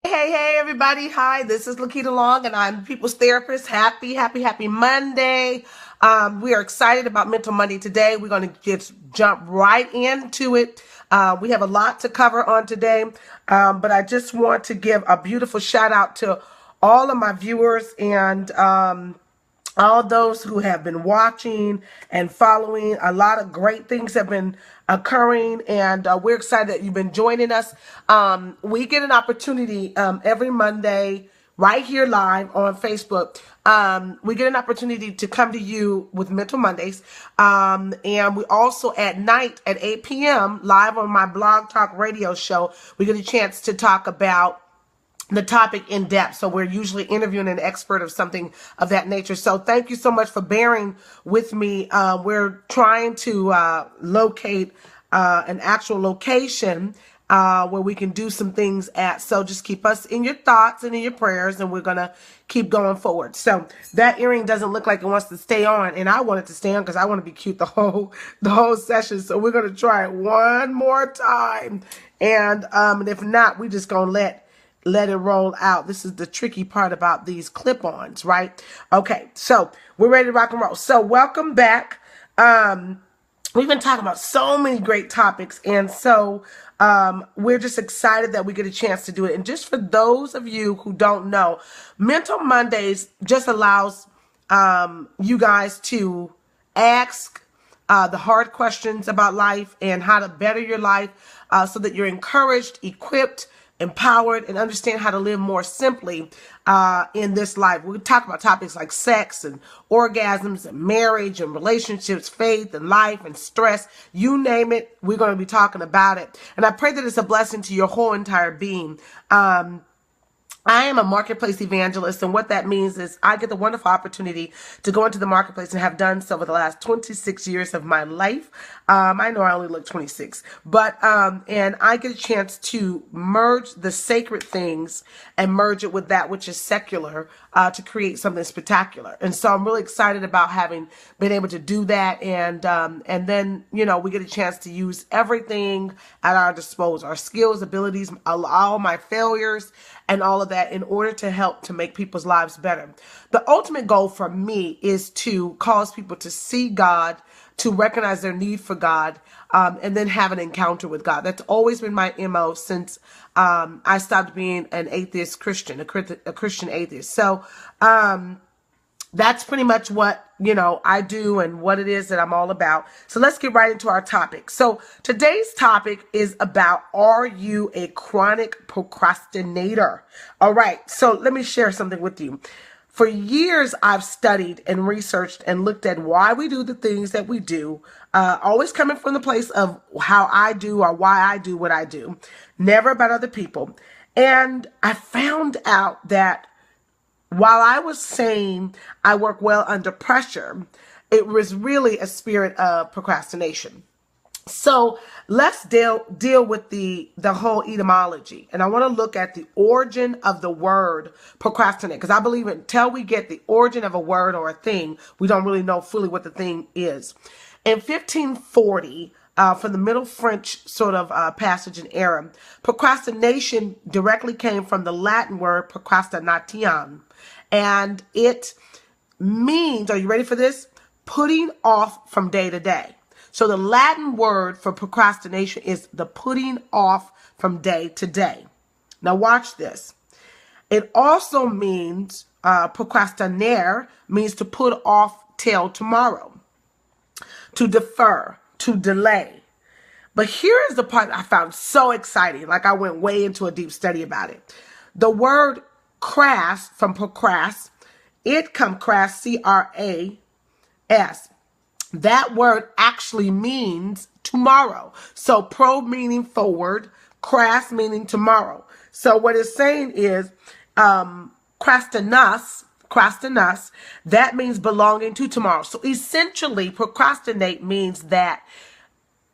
Hey, everybody. Hi, this is Lakita Long, and I'm People's Therapist. Happy Monday. We are excited about Mental Monday today. We're going to just jump right into it. We have a lot to cover on today, but I just want to give a beautiful shout out to all of my viewers and all those who have been watching and following. A lot of great things have been occurring, and we're excited that you've been joining us. We get an opportunity every Monday right here live on Facebook. We get an opportunity to come to you with Mental Mondays. And we also at night at 8 p.m. live on my Blog Talk radio show, we get a chance to talk about the topic in depth. So we're usually interviewing an expert of something of that nature. So thank you so much for bearing with me. We're trying to locate an actual location where we can do some things at. So just keep us in your thoughts and in your prayers, and we're going to keep going forward. So that earring doesn't look like it wants to stay on, and I want it to stay on because I want to be cute the whole session. So we're going to try it one more time. And if not, we just going to let it roll out. This is the tricky part about these clip-ons, right? Okay, so we're ready to rock and roll. So welcome back. We've been talking about so many great topics, and so we're just excited that we get a chance to do it. And just for those of you who don't know, Mental Mondays just allows you guys to ask the hard questions about life and how to better your life so that you're encouraged, equipped, empowered, and understand how to live more simply in this life. We talk about topics like sex and orgasms and marriage and relationships, faith and life and stress. You name it, we're going to be talking about it. And I pray that it's a blessing to your whole entire being. I am a marketplace evangelist, and what that means is I get the wonderful opportunity to go into the marketplace and have done so for the last 26 years of my life. I know I only look 26, but and I get a chance to merge the sacred things and merge it with that which is secular to create something spectacular. And so I'm really excited about having been able to do that, and then we get a chance to use everything at our disposal, our skills, abilities, all my failures, and all of that in order to help to make people's lives better. The ultimate goal for me is to cause people to see God, to recognize their need for God, and then have an encounter with God. That's always been my MO since I stopped being an atheist Christian, a Christian atheist. So that's pretty much what, I do and what it is that I'm all about. So let's get right into our topic. So today's topic is about, are you a chronic procrastinator? All right. So let me share something with you. For years, I've studied and researched and looked at why we do the things that we do, always coming from the place of how I do or why I do what I do, never about other people. And I found out that while I was saying I work well under pressure, it was really a spirit of procrastination. So let's deal with the whole etymology. And I want to look at the origin of the word procrastinate, because I believe until we get the origin of a word or a thing, we don't really know fully what the thing is. In 1540, from the Middle French sort of passage and era, procrastination directly came from the Latin word procrastination. And it means, are you ready for this? Putting off from day to day. So the Latin word for procrastination is the putting off from day to day. Now watch this. It also means, procrastinare means to put off till tomorrow, to defer, to delay. But here is the part I found so exciting. Like I went way into a deep study about it. The word crass from procrast, it comes crass, C-R-A-S. That word actually means tomorrow. So pro meaning forward, crass meaning tomorrow. So what it's saying is crastinus, that means belonging to tomorrow. So essentially, procrastinate means that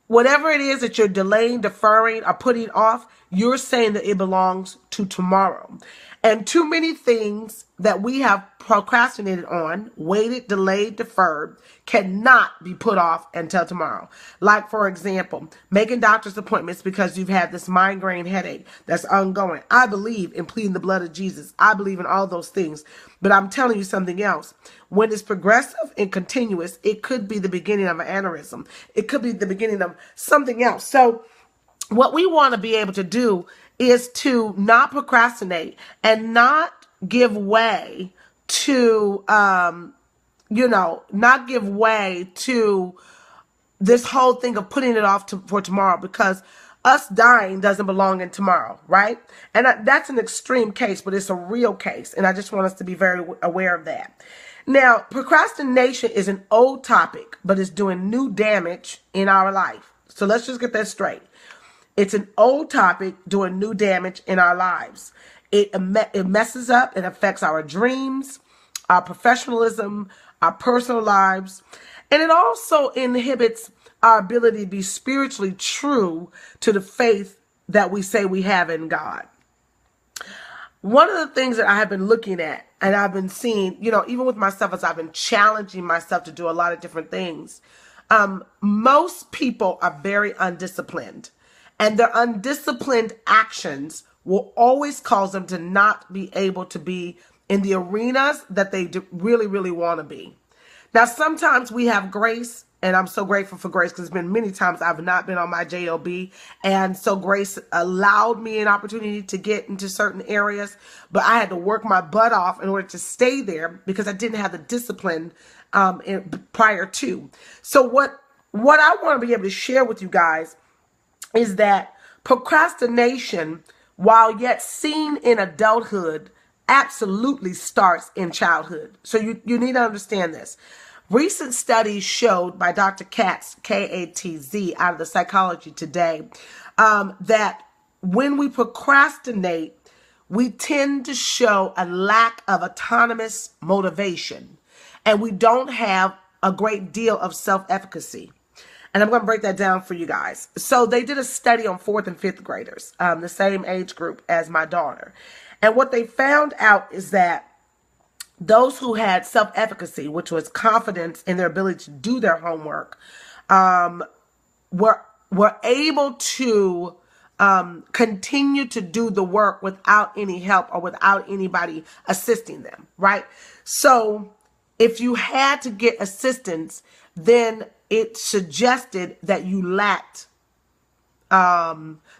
whatever it is that you're delaying, deferring, or putting off, you're saying that it belongs to tomorrow. And too many things that we have procrastinated on, waited, delayed, deferred, cannot be put off until tomorrow. Like, for example, making doctor's appointments because you've had this migraine headache that's ongoing. I believe in pleading the blood of Jesus. I believe in all those things. But I'm telling you something else. When it's progressive and continuous, it could be the beginning of an aneurysm. It could be the beginning of something else. So what we want to be able to do is to not procrastinate and not give way to, not give way to this whole thing of putting it off for tomorrow, because us dying doesn't belong in tomorrow, right? And that's an extreme case, but it's a real case. And I just want us to be very aware of that. Now, procrastination is an old topic, but it's doing new damage in our life. So let's just get that straight. It's an old topic doing new damage in our lives. It messes up and affects our dreams, our professionalism, our personal lives. And it also inhibits our ability to be spiritually true to the faith that we say we have in God. One of the things that I have been looking at and I've been seeing, even with myself, as I've been challenging myself to do a lot of different things, most people are very undisciplined. And their undisciplined actions will always cause them to not be able to be in the arenas that they really, really want to be. Now, sometimes we have grace, and I'm so grateful for grace, because there's been many times I've not been on my JOB. And so grace allowed me an opportunity to get into certain areas, but I had to work my butt off in order to stay there because I didn't have the discipline prior to. So what I want to be able to share with you guys is that procrastination, while yet seen in adulthood, absolutely starts in childhood. So you need to understand this. Recent studies showed by Dr. Katz, K-A-T-Z, out of the Psychology Today, that when we procrastinate, we tend to show a lack of autonomous motivation, and we don't have a great deal of self-efficacy. And I'm going to break that down for you guys. So they did a study on 4th and 5th graders, the same age group as my daughter. And what they found out is that those who had self-efficacy, which was confidence in their ability to do their homework, were able to continue to do the work without any help or without anybody assisting them, right? So if you had to get assistance, then it suggested that you lacked, I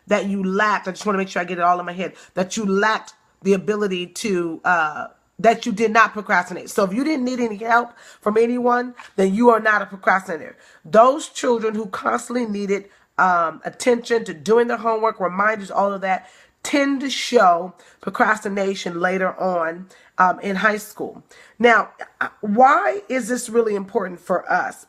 just want to make sure I get it all in my head, that you lacked the ability to, that you did not procrastinate. So if you didn't need any help from anyone, then you are not a procrastinator. Those children who constantly needed attention to doing their homework, reminders, all of that, tend to show procrastination later on in high school. Now, why is this really important for us?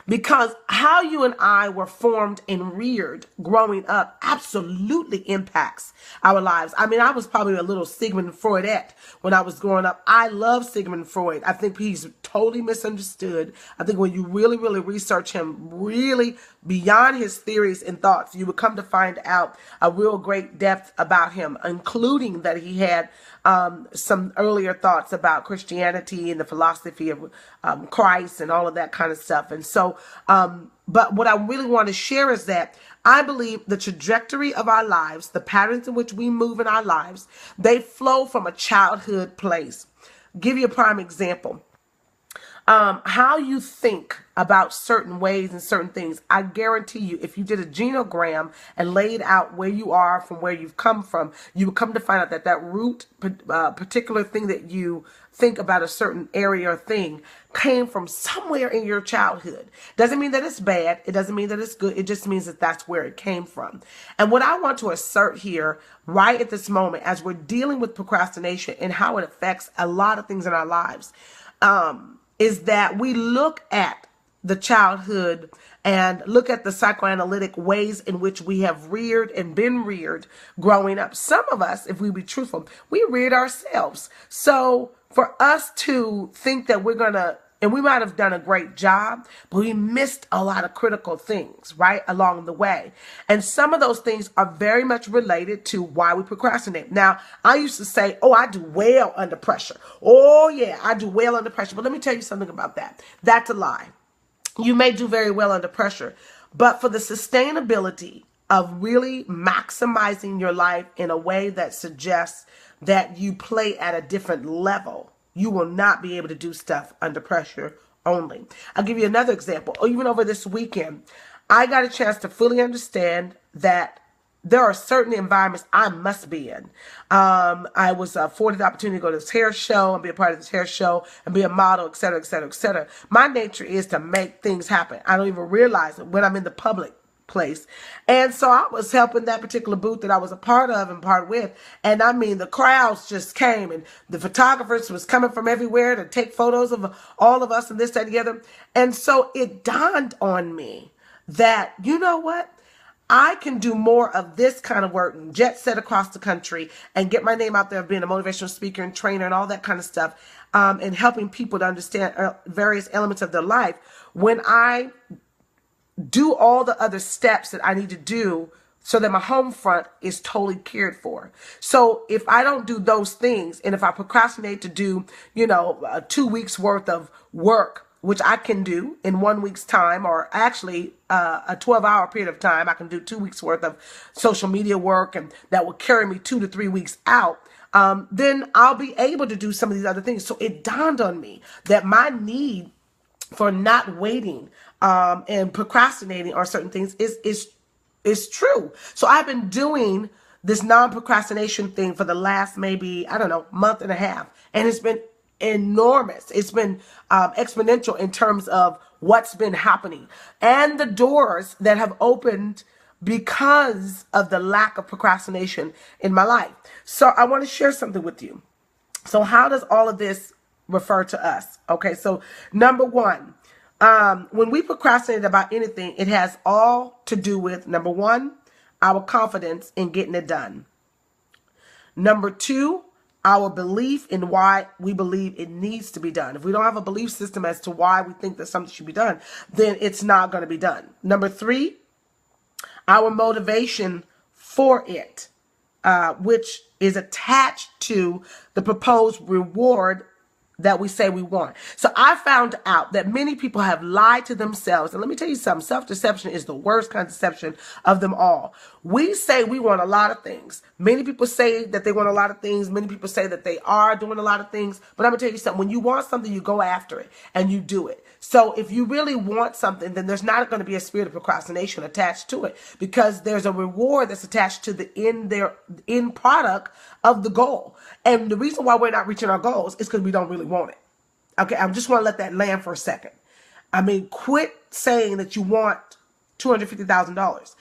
Because how you and I were formed and reared growing up absolutely impacts our lives. I mean, I was probably a little Sigmund Freudette when I was growing up. I love Sigmund Freud. I think he's totally misunderstood. I think when you really, really research him, really beyond his theories and thoughts, you would come to find out a real great depth about him, including that he had some earlier thoughts about Christianity and the philosophy of Christ and all of that kind of stuff. And so, but what I really want to share is that I believe the trajectory of our lives, the patterns in which we move in our lives, they flow from a childhood place. Give you a prime example. How you think about certain ways and certain things. I guarantee you, if you did a genogram and laid out where you are from where you've come from, you would come to find out that that root particular thing that you think about a certain area or thing came from somewhere in your childhood. Doesn't mean that it's bad. It doesn't mean that it's good. It just means that that's where it came from. And what I want to assert here right at this moment, as we're dealing with procrastination and how it affects a lot of things in our lives, is that we look at the childhood and look at the psychoanalytic ways in which we have reared and been reared growing up. Some of us, if we be truthful, we reared ourselves. So for us to think that we're going to And we might have done a great job, but we missed a lot of critical things, right, along the way. And some of those things are very much related to why we procrastinate. Now, I used to say, oh, I do well under pressure. Oh, yeah, I do well under pressure. But let me tell you something about that. That's a lie. You may do very well under pressure, but for the sustainability of really maximizing your life in a way that suggests that you play at a different level, you will not be able to do stuff under pressure only. I'll give you another example. Even over this weekend, I got a chance to fully understand that there are certain environments I must be in. I was afforded the opportunity to go to this hair show and be a part of this hair show and be a model, et cetera, et cetera, et cetera. My nature is to make things happen. I don't even realize it when I'm in the public place. And so I was helping that particular booth that I was a part of and part with. And I mean, the crowds just came and the photographers was coming from everywhere to take photos of all of us and this, that, and the other. And so it dawned on me that, you know what? I can do more of this kind of work and jet set across the country and get my name out there of being a motivational speaker and trainer and all that kind of stuff, and helping people to understand various elements of their life when I do all the other steps that I need to do so that my home front is totally cared for. So if I don't do those things, and if I procrastinate to do, 2 weeks worth of work, which I can do in 1 week's time, or actually a 12-hour period of time, I can do 2 weeks worth of social media work, and that will carry me 2 to 3 weeks out. Then I'll be able to do some of these other things. So it dawned on me that my need for not waiting and procrastinating on certain things is true. So I've been doing this non-procrastination thing for the last maybe, month and a half. And it's been enormous. It's been exponential in terms of what's been happening and the doors that have opened because of the lack of procrastination in my life. So I want to share something with you. So how does all of this refer to us? Okay, so number one, when we procrastinate about anything, it has all to do with, number one, our confidence in getting it done. Number two, our belief in why we believe it needs to be done. If we don't have a belief system as to why we think that something should be done, then it's not going to be done. Number three, our motivation for it, which is attached to the proposed reward that we say we want. So I found out that many people have lied to themselves. And let me tell you something, self-deception is the worst kind of deception of them all. We say we want a lot of things. Many people say that they want a lot of things. Many people say that they are doing a lot of things. But I'm going to tell you something. When you want something, you go after it and you do it. So if you really want something, then there's not going to be a spirit of procrastination attached to it, because there's a reward that's attached to the end product of the goal. And the reason why we're not reaching our goals is because we don't really want it. Okay, I just want to let that land for a second. I mean, quit saying that you want $250,000.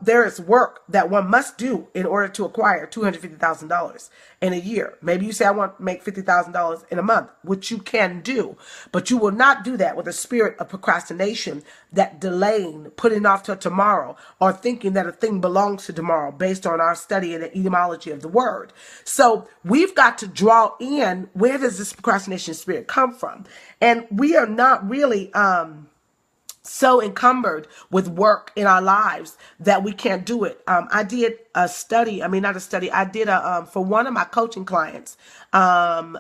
There is work that one must do in order to acquire $250,000 in a year. Maybe you say, I want to make $50,000 in a month, which you can do, but you will not do that with a spirit of procrastination, that delaying, putting off till tomorrow, or thinking that a thing belongs to tomorrow based on our study and the etymology of the word. So we've got to draw in, where does this procrastination spirit come from? And we are not really, so encumbered with work in our lives that we can't do it. I did a study, for one of my coaching clients. I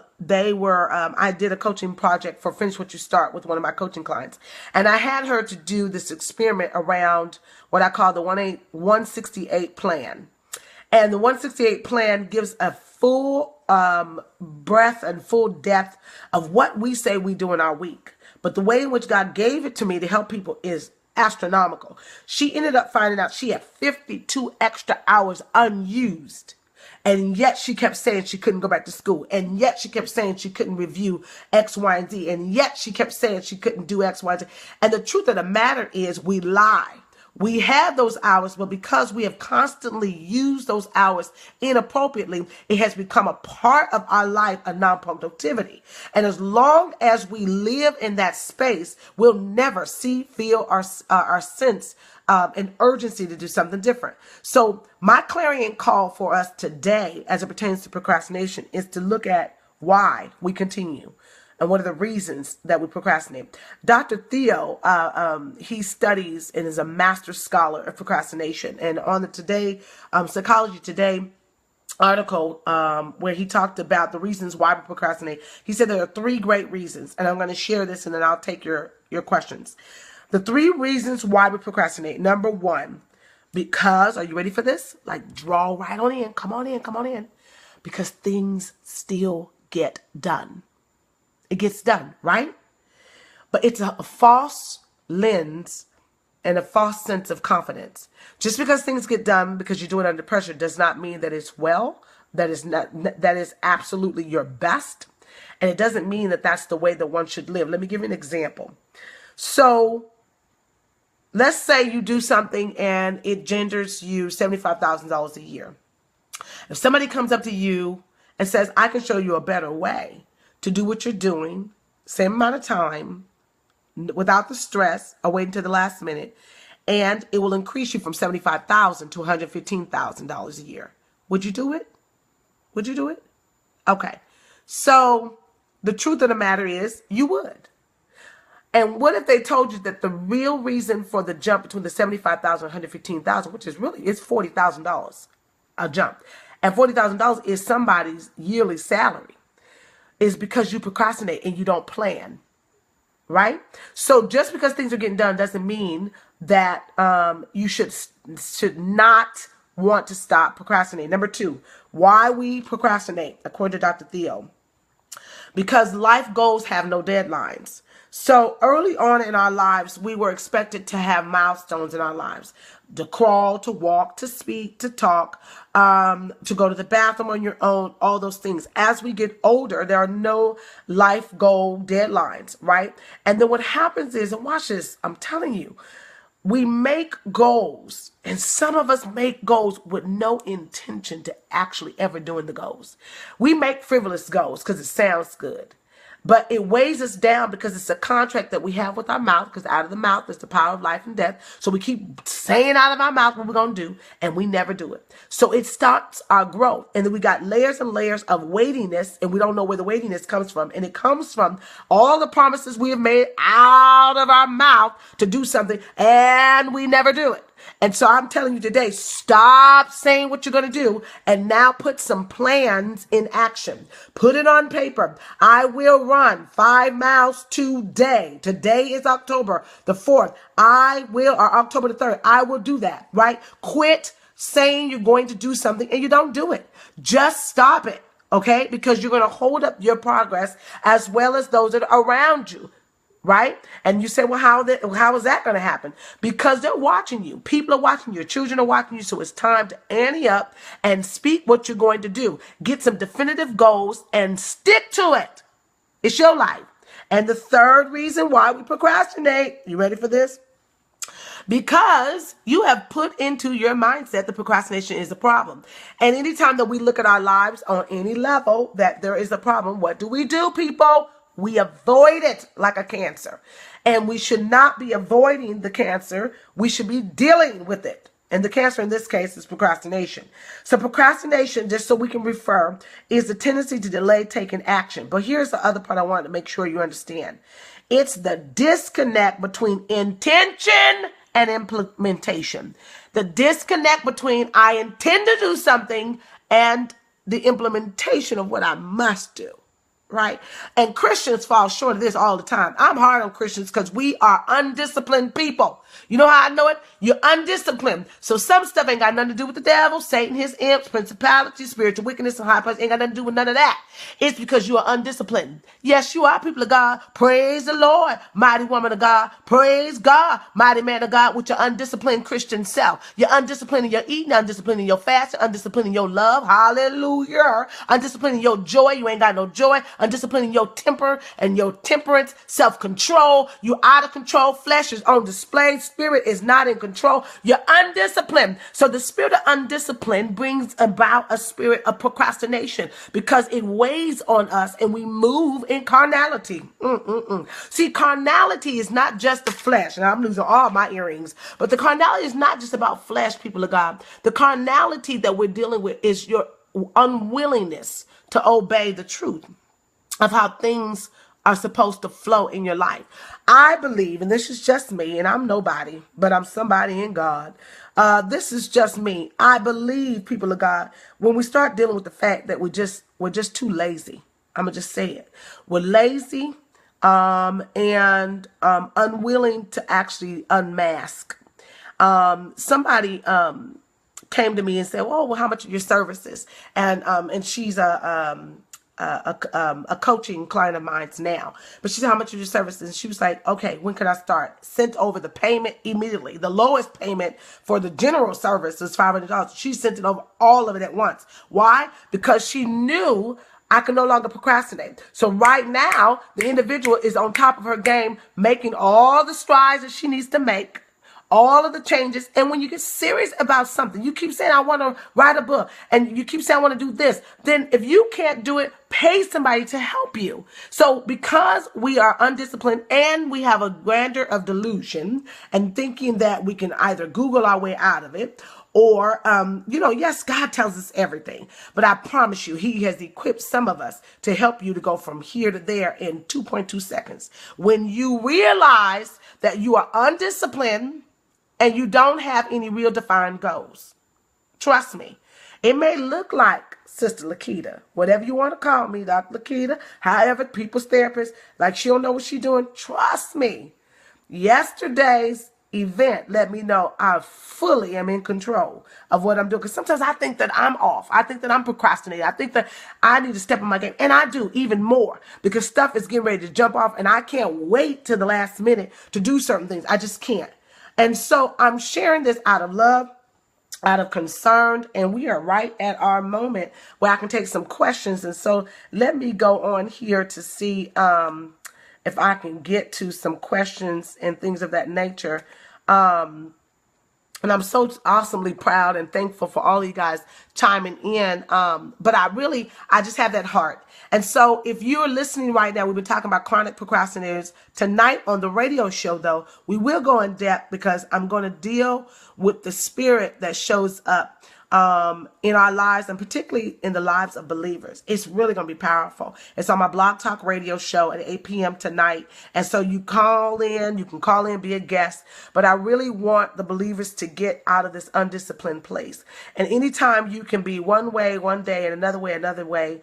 did a coaching project for Finish What You Start with one of my coaching clients. And I had her to do this experiment around what I call the 168 plan. And the 168 plan gives a full breadth and full depth of what we say we do in our week. But the way in which God gave it to me to help people is astronomical. She ended up finding out she had 52 extra hours unused. And yet she kept saying she couldn't go back to school. And yet she kept saying she couldn't review X, Y, and Z. And yet she kept saying she couldn't do X, Y, and Z. And the truth of the matter is, we lie. We have those hours, but because we have constantly used those hours inappropriately, it has become a part of our life of non-productivity. And as long as we live in that space, we'll never see, feel, or sense an urgency to do something different. So my clarion call for us today, as it pertains to procrastination, is to look at why we continue. And what are the reasons that we procrastinate? Dr. Theo, he studies and is a master scholar of procrastination. And on the Today, Psychology Today article, where he talked about the reasons why we procrastinate, he said there are 3 great reasons. And I'm going to share this and then I'll take your questions. The 3 reasons why we procrastinate. Number 1, because, are you ready for this? Like, draw right on in. Come on in, come on in. Because things still get done. It gets done, right? But it's a false lens and a false sense of confidence. Just because things get done because you do it under pressure does not mean that it's well, that is absolutely your best. And it doesn't mean that that's the way that one should live. Let me give you an example. So let's say you do something and it genders you $75,000 a year. If somebody comes up to you and says, I can show you a better way to do what you're doing, same amount of time, without the stress of waiting to the last minute, and it will increase you from $75,000 to $115,000 a year. Would you do it? Would you do it? Okay. So the truth of the matter is you would. And what if they told you that the real reason for the jump between the $75,000 and $115,000, which is really, it's $40,000 a jump, and $40,000 is somebody's yearly salary, is because you procrastinate and you don't plan, right? So just because things are getting done doesn't mean that you should not want to stop procrastinating. Number 2, why we procrastinate, according to Dr. Theo, because life goals have no deadlines. So early on in our lives, we were expected to have milestones in our lives. To crawl, to walk, to speak, to talk, to go to the bathroom on your own, all those things. As we get older, there are no life goal deadlines, right? And then what happens is, and watch this, I'm telling you, we make goals, and some of us make goals with no intention to actually ever doing the goals. We make frivolous goals because it sounds good. But it weighs us down because it's a contract that we have with our mouth, because out of the mouth is the power of life and death. So we keep saying out of our mouth what we're going to do, and we never do it. So it stops our growth. And then we got layers and layers of weightiness, and we don't know where the weightiness comes from. And it comes from all the promises we have made out of our mouth to do something, and we never do it. And so I'm telling you today, stop saying what you're going to do and now put some plans in action. Put it on paper. I will run 5 miles today. Today is October the 4th. Or October the 3rd. I will do that, right? Quit saying you're going to do something and you don't do it. Just stop it, okay? Because you're going to hold up your progress as well as those that are around you. Right? And you say, well, how is that going to happen? Because they're watching you. People are watching you. Your children are watching you. So it's time to ante up and speak what you're going to do. Get some definitive goals and stick to it. It's your life. And the 3rd reason why we procrastinate, you ready for this? Because you have put into your mindset that procrastination is a problem. And anytime that we look at our lives on any level that there is a problem, what do, people? We avoid it like a cancer. And we should not be avoiding the cancer. We should be dealing with it. And the cancer in this case is procrastination. So procrastination, just so we can refer, is the tendency to delay taking action. But here's the other part I want to make sure you understand. It's the disconnect between intention and implementation. The disconnect between I intend to do something and the implementation of what I must do. Right? And Christians fall short of this all the time. I'm hard on Christians because we are undisciplined people. You know how I know it? You're undisciplined. So some stuff ain't got nothing to do with the devil, Satan, his imps, principalities, spiritual wickedness, and high places. Ain't got nothing to do with none of that. It's because you are undisciplined. Yes, you are, people of God. Praise the Lord, mighty woman of God. Praise God, mighty man of God, with your undisciplined Christian self. You're undisciplined in your eating, undisciplined in your fasting, undisciplined in your love. Hallelujah. Undisciplined in your joy. You ain't got no joy. Undisciplined in your temper and your temperance, self-control. You out of control. Flesh is on display. Spirit is not in control. You're undisciplined. So the spirit of undiscipline brings about a spirit of procrastination because it weighs on us and we move in carnality. See, carnality is not just the flesh. And I'm losing all my earrings. But the carnality is not just about flesh, people of God. The carnality that we're dealing with is your unwillingness to obey the truth of how things are supposed to flow in your life. I believe, and this is just me, and I'm nobody, but I'm somebody in God. This is just me. I believe, people of God, when we start dealing with the fact that we're just too lazy. I'm gonna just say it. We're lazy, and unwilling to actually unmask. Somebody came to me and said, "Oh, well, how much are your services?" And she's a coaching client of mine's now. But she said, "How much are your services?" And she was like, "Okay, when can I start?" Sent over the payment immediately. The lowest payment for the general service is $500. She sent it over all of it at once. Why? Because she knew I can no longer procrastinate. So right now, the individual is on top of her game, making all the strides that she needs to make, all of the changes. And when you get serious about something, you keep saying, "I want to write a book," and you keep saying, "I want to do this." Then if you can't do it, pay somebody to help you. So because we are undisciplined and we have a grandeur of delusion and thinking that we can either Google our way out of it, or, yes, God tells us everything, but I promise you, he has equipped some of us to help you to go from here to there in 2.2 seconds. When you realize that you are undisciplined and you don't have any real defined goals, trust me, it may look like Sister Lakita, whatever you want to call me, Dr. Lakita, however, people's therapist, like she don't know what she's doing. Trust me, yesterday's event let me know I fully am in control of what I'm doing. Because sometimes I think that I'm off. I think that I'm procrastinating. I think that I need to step in my game. And I do even more because stuff is getting ready to jump off and I can't wait till the last minute to do certain things. I just can't. And so I'm sharing this out of love, out of concern, and we are right at our moment where I can take some questions. And so let me go on here to see if I can get to some questions and things of that nature. And I'm so awesomely proud and thankful for all of you guys chiming in. But I just have that heart. And so if you're listening right now, we've been talking about chronic procrastinators. Tonight on the radio show, though, we will go in depth because I'm going to deal with the spirit that shows up in our lives, and particularly in the lives of believers. It's really going to be powerful. It's on my Blog Talk radio show at 8 p.m. tonight. And so you can call in, be a guest. But I really want the believers to get out of this undisciplined place. And anytime you can be one way one day and another way,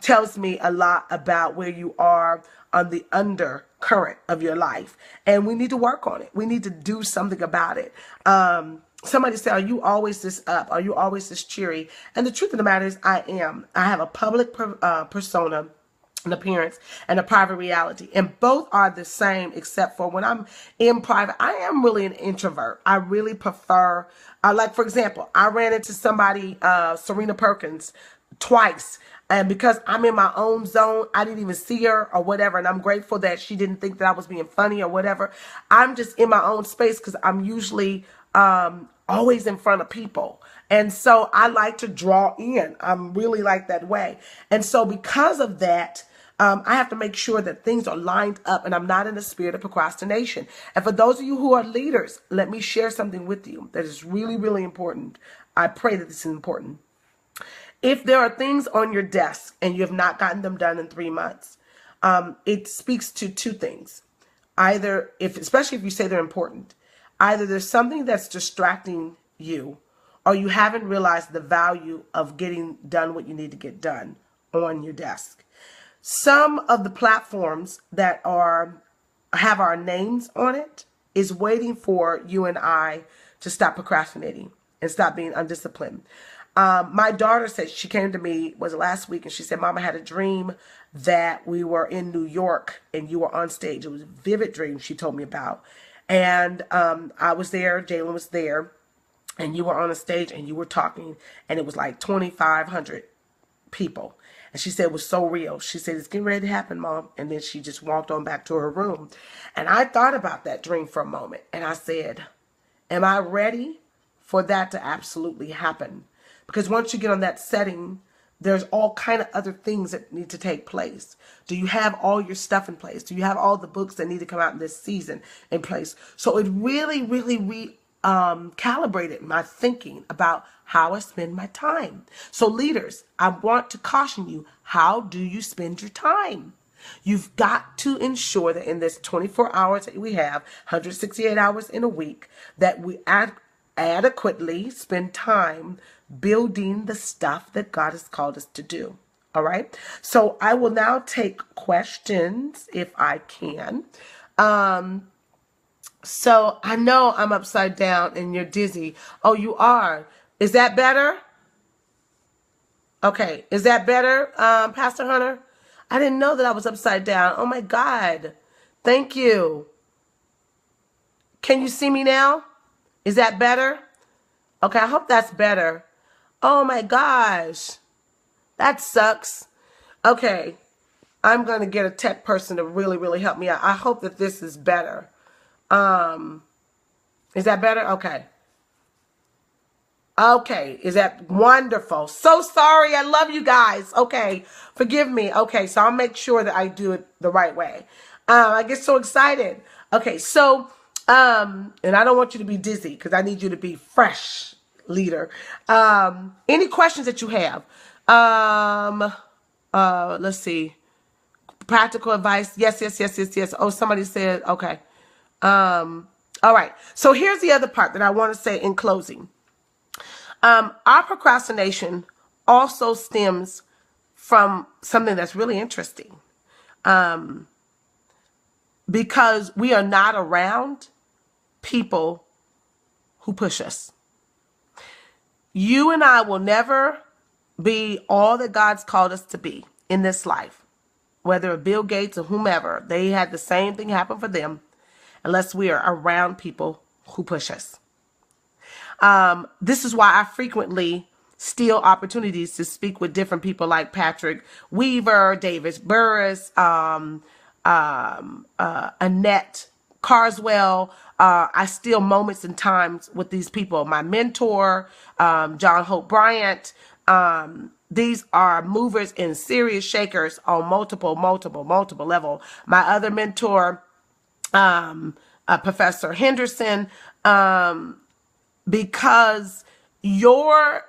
tells me a lot about where you are on the undercurrent of your life. And we need to work on it. We need to do something about it. Somebody said, "Are you always this up? Are you always this cheery?" And the truth of the matter is I am. I have a public persona, an appearance, and a private reality. And both are the same, except for when I'm in private, I am really an introvert. I really prefer, like, for example, I ran into somebody, Serena Perkins, twice. And because I'm in my own zone, I didn't even see her or whatever. And I'm grateful that she didn't think that I was being funny or whatever. I'm just in my own space because I'm usually always in front of people. And so I like to draw in. I'm really like that way. And so because of that, I have to make sure that things are lined up and I'm not in the spirit of procrastination. And for those of you who are leaders, let me share something with you that is really, really important. I pray that this is important. If there are things on your desk and you have not gotten them done in 3 months, it speaks to two things. Either, especially if you say they're important, either there's something that's distracting you, or you haven't realized the value of getting done what you need to get done on your desk. Some of the platforms that have our names on it is waiting for you and I to stop procrastinating and stop being undisciplined. My daughter said, she came to me, was last week, and she said, "Mama, I had a dream that we were in New York and you were on stage." It was a vivid dream she told me about. And I was there, Jalen was there, and you were on a stage and you were talking, and it was like 2,500 people. And she said it was so real. She said, "It's getting ready to happen, Mom." And then she just walked on back to her room. And I thought about that dream for a moment. And I said, am I ready for that to absolutely happen? Because once you get on that setting, there's all kind of other things that need to take place. Do you have all your stuff in place? Do you have all the books that need to come out in this season in place? So it really, really calibrated my thinking about how I spend my time. So leaders, I want to caution you, how do you spend your time? You've got to ensure that in this 24 hours that we have, 168 hours in a week, that we adequately spend time building the stuff that God has called us to do. All right. So I will now take questions if I can. So I know I'm upside down and you're dizzy. Oh, you are. Is that better? Okay. Is that better, Pastor Hunter? I didn't know that I was upside down. Oh my God. Thank you. Can you see me now? Is that better? Okay, I hope that's better. Oh my gosh. That sucks. Okay. I'm going to get a tech person to really, really help me out. I hope that this is better. Is that better? Okay. Okay. Is that wonderful? So sorry. I love you guys. Okay. Forgive me. Okay. So I'll make sure that I do it the right way. I get so excited. Okay. So, and I don't want you to be dizzy because I need you to be fresh, leader. Any questions that you have? Let's see. Practical advice. Yes, yes, yes, yes, yes. Oh, somebody said, okay. All right. So here's the other part that I want to say in closing. Our procrastination also stems from something that's really interesting. Because we are not around people who push us. You and I will never be all that God's called us to be in this life. Whether Bill Gates or whomever, they had the same thing happen for them unless we are around people who push us. This is why I frequently steal opportunities to speak with different people like Patrick Weaver, David Burris, Annette Carswell. I steal moments and times with these people. My mentor, John Hope Bryant. These are movers and serious shakers on multiple level. My other mentor, Professor Henderson, because your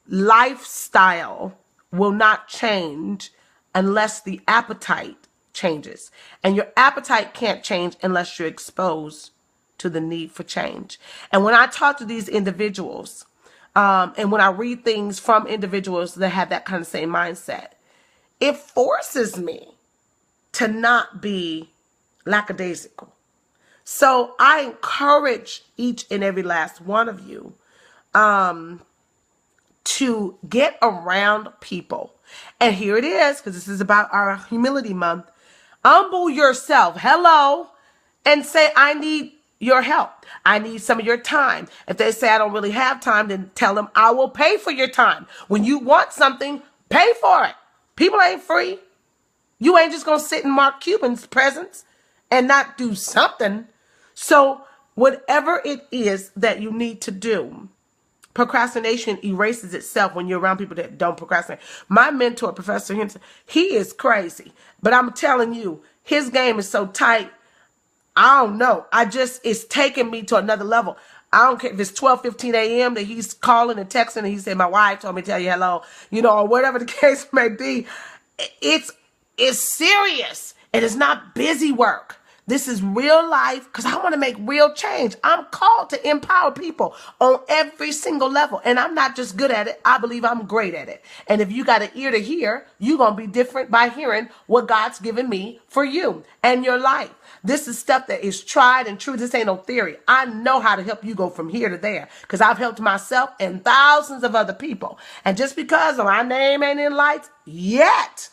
lifestyle will not change unless the appetite changes. And your appetite can't change unless you're exposed to the need for change. And when I talk to these individuals, and when I read things from individuals that have that kind of same mindset, it forces me to not be lackadaisical. So I encourage each and every last one of you to get around people. And here it is, because this is about our humility month. Humble yourself. Hello. And say, I need your help. I need some of your time. If they say I don't really have time, then tell them I will pay for your time. When you want something, pay for it. People ain't free. You ain't just going to sit in Mark Cuban's presence and not do something. So whatever it is that you need to do, procrastination erases itself when you're around people that don't procrastinate. My mentor, Professor Henderson, he is crazy. But I'm telling you, his game is so tight. I don't know. It's taking me to another level. I don't care if it's 12:15 a.m. that he's calling and texting and he said, my wife told me to tell you hello, or whatever the case may be. It's serious. It is not busy work. This is real life because I want to make real change. I'm called to empower people on every single level. And I'm not just good at it. I believe I'm great at it. And if you got an ear to hear, you're going to be different by hearing what God's given me for you and your life. This is stuff that is tried and true. This ain't no theory. I know how to help you go from here to there because I've helped myself and thousands of other people. And just because my name ain't in lights yet,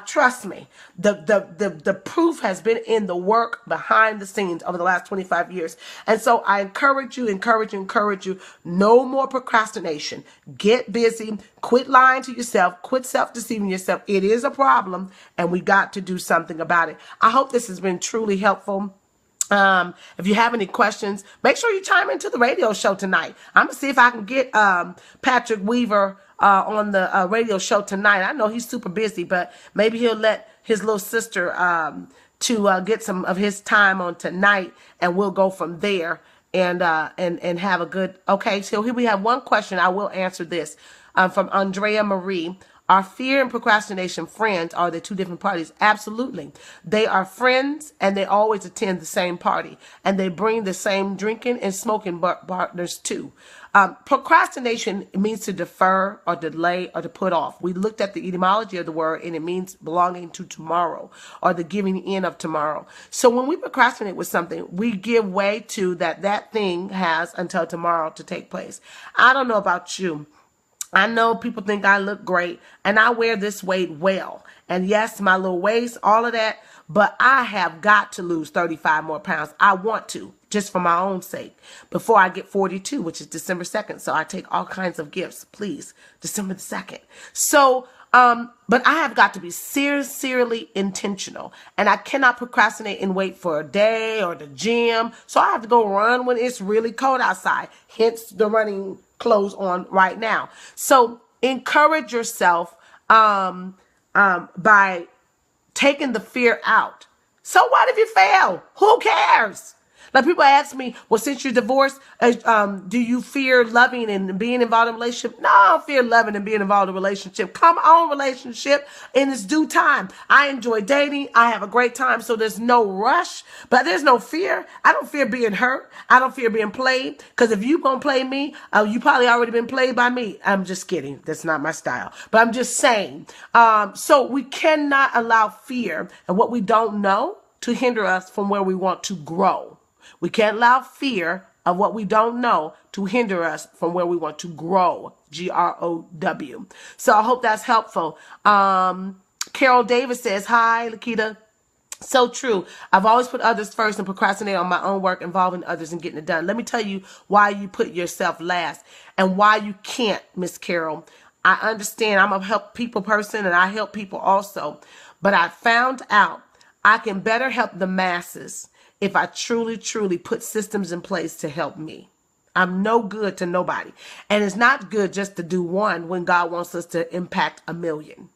trust me, the proof has been in the work behind the scenes over the last 25 years. And so I encourage you, no more procrastination. Get busy, quit lying to yourself, quit self-deceiving yourself. It is a problem and we got to do something about it. I hope this has been truly helpful. If you have any questions, make sure you chime into the radio show tonight. I'm gonna see if I can get Patrick Weaver on the radio show tonight. I know he's super busy, but maybe he'll let his little sister to get some of his time on tonight, and we'll go from there and have a good. Okay, so here we have one question. I will answer this from Andrea Marie. Are fear and procrastination friends? Are they two different parties? Absolutely. They are friends, and they always attend the same party, and they bring the same drinking and smoking partners too. Procrastination means to defer or delay or to put off. We looked at the etymology of the word, and it means belonging to tomorrow or the giving in of tomorrow. So when we procrastinate with something, we give way to that thing has until tomorrow to take place. I don't know about you. I know people think I look great, and I wear this weight well. And yes, my little waist, all of that, but I have got to lose 35 more pounds. I want to, just for my own sake, before I get 42, which is December 2nd. So I take all kinds of gifts, please, December the 2nd. So, but I have got to be sincerely intentional, and I cannot procrastinate and wait for a day or the gym. So I have to go run when it's really cold outside, hence the running clothes on right now. So encourage yourself by taking the fear out. So what if you fail? Who cares? Like people ask me, well, since you're divorced, do you fear loving and being involved in a relationship? No, I don't fear loving and being involved in a relationship. Come on, relationship in its due time. I enjoy dating. I have a great time. So there's no rush, but there's no fear. I don't fear being hurt. I don't fear being played. Because if you going to play me, you probably already been played by me. I'm just kidding. That's not my style. But I'm just saying. So we cannot allow fear and what we don't know to hinder us from where we want to grow. We can't allow fear of what we don't know to hinder us from where we want to grow. Grow. So I hope that's helpful. Carol Davis says, hi, Lakita. So true. I've always put others first and procrastinate on my own work involving others and getting it done. Let me tell you why you put yourself last and why you can't, Miss Carol. I understand I'm a help people person and I help people also. But I found out I can better help the masses if I truly, truly put systems in place to help me. I'm no good to nobody. And it's not good just to do one when God wants us to impact 1 million.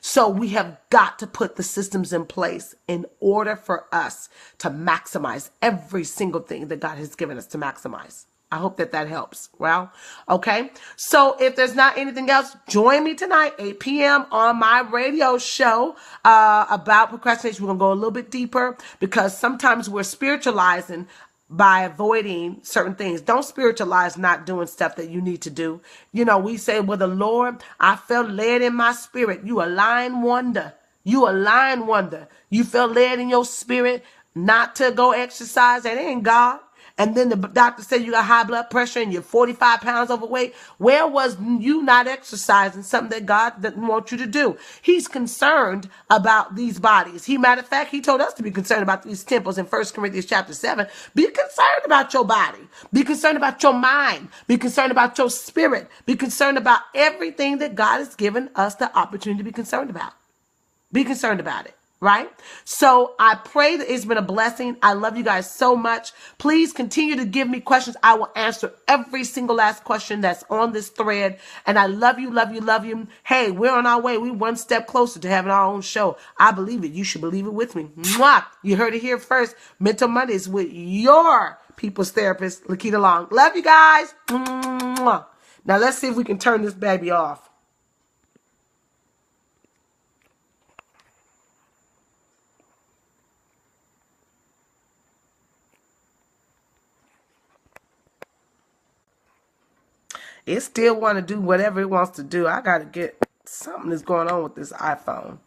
So we have got to put the systems in place in order for us to maximize every single thing that God has given us to maximize. I hope that helps. Well, okay. So if there's not anything else, join me tonight, 8 p.m. on my radio show about procrastination. We're going to go a little bit deeper because sometimes we're spiritualizing by avoiding certain things. Don't spiritualize not doing stuff that you need to do. You know, we say, well, the Lord, I felt led in my spirit. You a lying wonder. You a lying wonder. You felt led in your spirit not to go exercise. That ain't God. And then the doctor said you got high blood pressure and you're 45 pounds overweight. Where was you not exercising something that God didn't want you to do? He's concerned about these bodies. Matter of fact, he told us to be concerned about these temples in 1 Corinthians chapter 7. Be concerned about your body. Be concerned about your mind. Be concerned about your spirit. Be concerned about everything that God has given us the opportunity to be concerned about. Be concerned about it. Right? So I pray that it's been a blessing. I love you guys so much. Please continue to give me questions. I will answer every single last question that's on this thread. And I love you, love you, love you. Hey, we're on our way. We're one step closer to having our own show. I believe it. You should believe it with me. Mwah! You heard it here first. Mental Mondays with your people's therapist, Lakita Long. Love you guys. Mwah! Now let's see if we can turn this baby off. It still want to do whatever it wants to do. I got to get something that's going on with this iPhone.